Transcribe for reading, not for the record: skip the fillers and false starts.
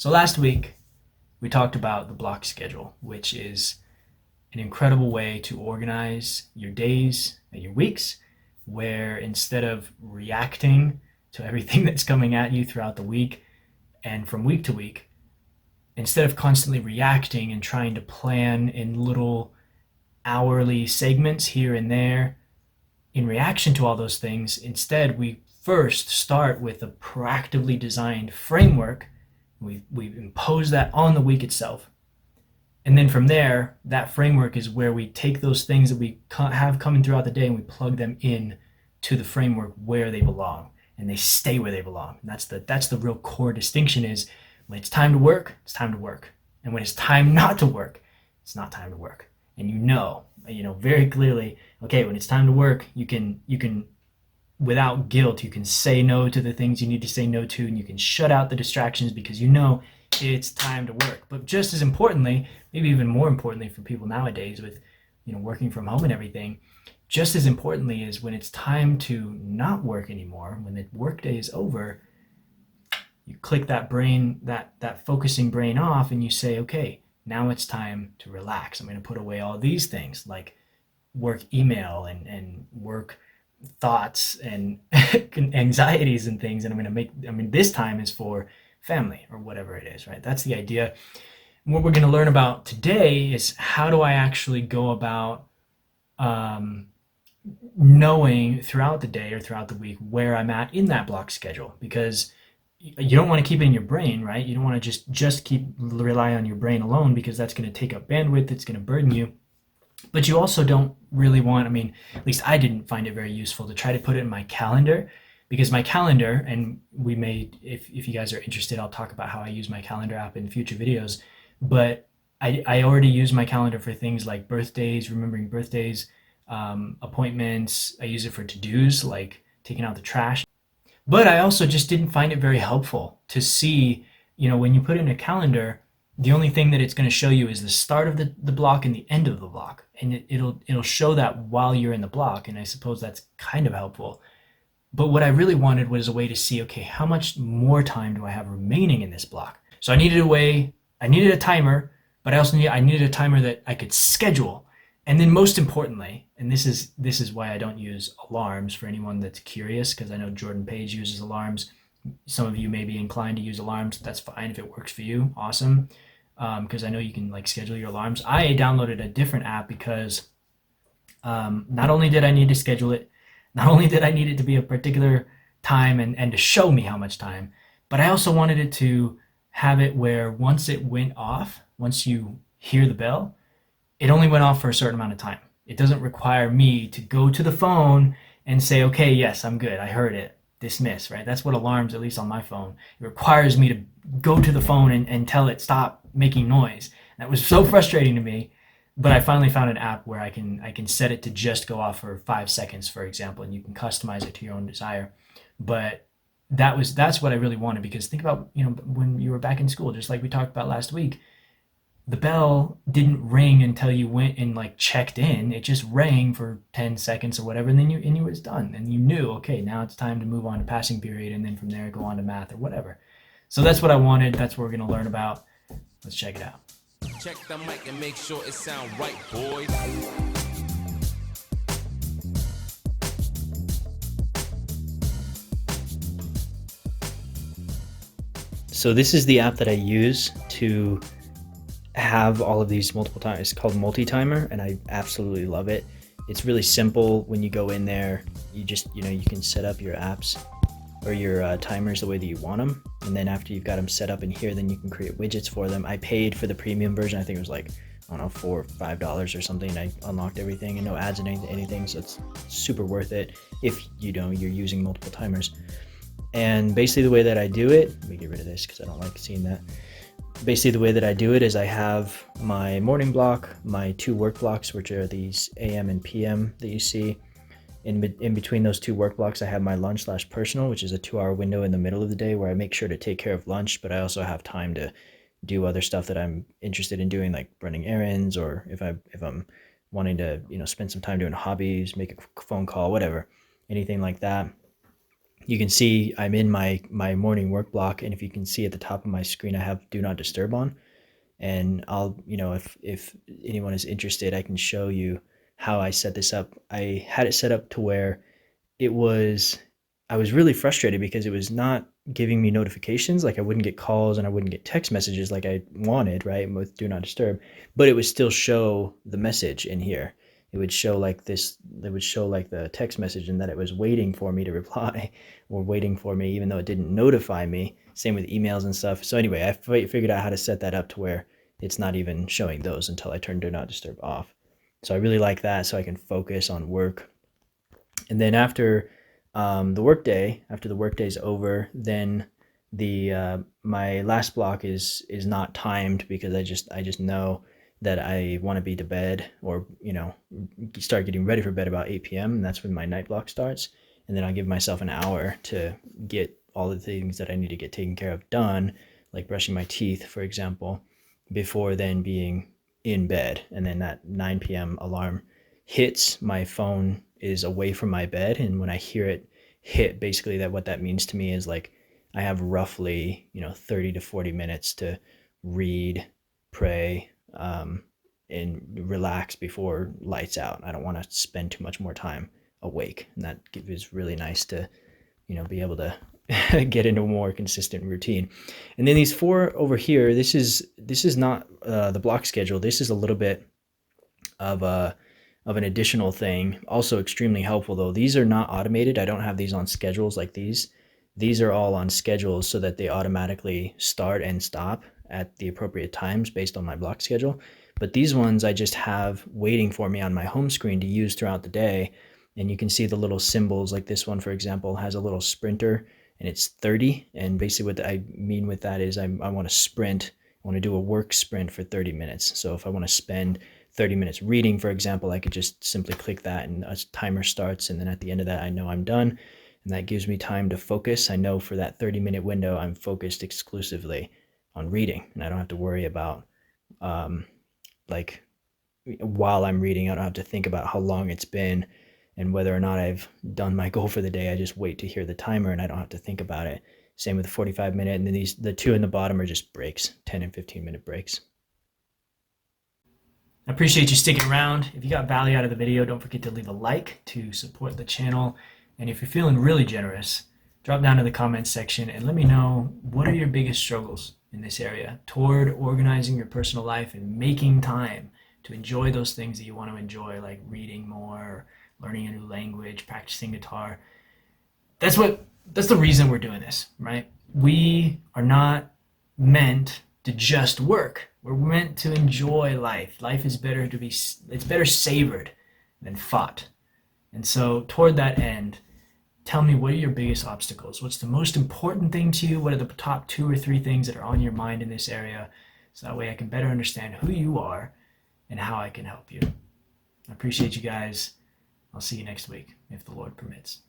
So last week, we talked about the block schedule, which is an incredible way to organize your days and your weeks, where instead of reacting to everything that's coming at you throughout the week and from week to week, instead of constantly reacting and trying to plan in little hourly segments here and there in reaction to all those things, instead we first start with a proactively designed framework. We impose that on the week itself. And then from there, that framework is where we take those things that we have coming throughout the day and we plug them in to the framework where they belong, and they stay where they belong. And that's the real core distinction is when it's time to work, it's time to work. And when it's time not to work, it's not time to work. And you know very clearly, okay, when it's time to work, you can without guilt, you can say no to the things you need to say no to, and you can shut out the distractions because you know it's time to work. But just as importantly, maybe even more importantly for people nowadays with working from home and everything, just as importantly is when it's time to not work anymore, when the workday is over, you click that brain, that focusing brain off, and you say, okay, now it's time to relax. I'm going to put away all these things like work email and work thoughts and anxieties and things, and this time is for family or whatever it is, right? That's the idea. And what we're going to learn about today is how do I actually go about knowing throughout the day or throughout the week where I'm at in that block schedule, because you don't want to keep it in your brain, right? You don't want to just keep rely on your brain alone, because that's going to take up bandwidth, it's going to burden you. But you also don't really want, at least I didn't find it very useful to try to put it in my calendar, because my calendar, and we may, if you guys are interested, I'll talk about how I use my calendar app in future videos, but I already use my calendar for things like birthdays, remembering birthdays, appointments. I use it for to-dos, like taking out the trash. But I also just didn't find it very helpful to see, when you put in a calendar, the only thing that it's going to show you is the start of the block and the end of the block. And it'll show that while you're in the block. And I suppose that's kind of helpful. But what I really wanted was a way to see, okay, how much more time do I have remaining in this block? So I needed a timer, but I needed a timer that I could schedule. And then most importantly, and this is why I don't use alarms for anyone that's curious, because I know Jordan Page uses alarms. Some of you may be inclined to use alarms. That's fine if it works for you. Awesome. Because I know you can schedule your alarms. I downloaded a different app because not only did I need to schedule it, not only did I need it to be a particular time and to show me how much time, but I also wanted it to have it where once it went off, once you hear the bell, it only went off for a certain amount of time. It doesn't require me to go to the phone and say, okay, yes, I'm good, I heard it, dismiss, right? That's what alarms, at least on my phone, it requires me to go to the phone and tell it stop making noise. That was so frustrating to me, but I finally found an app where I can set it to just go off for 5 seconds, for example, and you can customize it to your own desire. But that's what I really wanted, because think about when you were back in school, just like we talked about last week, the bell didn't ring until you went and checked in. It just rang for 10 seconds or whatever, and then you was done, and you knew, okay, now it's time to move on to passing period, and then from there go on to math or whatever. So that's what I wanted. That's what we're going to learn about. Let's check it out. Check the mic and make sure it sound right, boys. So this is the app that I use to have all of these multiple times. It's called Multi-Timer, and I absolutely love it. It's really simple. When you go in there, you just you can set up your apps or your timers the way that you want them, and then after you've got them set up in here, then you can create widgets for them. I paid for the premium version. I think it was $4 or $5 or something. I unlocked everything and no ads and anything, so it's super worth it if you're using multiple timers. And basically the way that I do it, let me get rid of this because I don't like seeing that. Basically the way that I do it is I have my morning block, my 2 work blocks, which are these AM and PM that you see. In between those 2 work blocks, I have my lunch/personal, which is a 2-hour window in the middle of the day where I make sure to take care of lunch, but I also have time to do other stuff that I'm interested in doing, like running errands, or if I'm wanting to spend some time doing hobbies, make a phone call, whatever, anything like that. You can see I'm in my morning work block, and if you can see at the top of my screen, I have do not disturb on. And I'll, if anyone is interested, I can show you how I set this up. I had it set up to where it was I was really frustrated because it was not giving me notifications. Like I wouldn't get calls and I wouldn't get text messages like I wanted, right? With do not disturb, but it would still show the message in here. It would show like this, it would show like the text message and that it was waiting for me to reply or waiting for me, even though it didn't notify me. Same with emails and stuff. So anyway, I figured out how to set that up to where it's not even showing those until I turn do not disturb off. So I really like that so I can focus on work. And then after the workday, after the workday is over, then the my last block is not timed because I just know that I want to be to bed, or start getting ready for bed about 8 p.m. and that's when my night block starts. And then I give myself an hour to get all the things that I need to get taken care of done, like brushing my teeth, for example, before then being in bed. And then that 9 p.m. alarm hits, my phone is away from my bed, and when I hear it hit, basically that what that means to me is like I have roughly 30 to 40 minutes to read, pray, and relax before lights out. I don't want to spend too much more time awake, and that is really nice to be able to get into a more consistent routine. And then these four over here, this is not the block schedule. This is a little bit of a of an additional thing. Also extremely helpful though. These are not automated. I don't have these on schedules like these. These are all on schedules so that they automatically start and stop at the appropriate times based on my block schedule. But these ones I just have waiting for me on my home screen to use throughout the day. And you can see the little symbols, like this one, for example, has a little sprinter and it's 30. And basically what I mean with that is I want to sprint. I want to do a work sprint for 30 minutes. So if I want to spend 30 minutes reading, for example, I could just simply click that and a timer starts. And then at the end of that, I know I'm done. And that gives me time to focus. I know for that 30-minute window, I'm focused exclusively on reading. And I don't have to worry about, like, while I'm reading, I don't have to think about how long it's been and whether or not I've done my goal for the day. I just wait to hear the timer and I don't have to think about it. Same with the 45-minute. And then the two in the bottom are just breaks, 10 and 15-minute breaks. I appreciate you sticking around. If you got value out of the video, don't forget to leave a like to support the channel. And if you're feeling really generous, drop down to the comments section and let me know what are your biggest struggles in this area toward organizing your personal life and making time to enjoy those things that you want to enjoy, like reading more, learning a new language, practicing guitar. That's the reason we're doing this, right? We are not meant to just work. We're meant to enjoy life. Life is it's better savored than fought. And so toward that end, tell me, what are your biggest obstacles? What's the most important thing to you? What are the top 2 or 3 things that are on your mind in this area? So that way I can better understand who you are and how I can help you. I appreciate you guys. I'll see you next week if the Lord permits.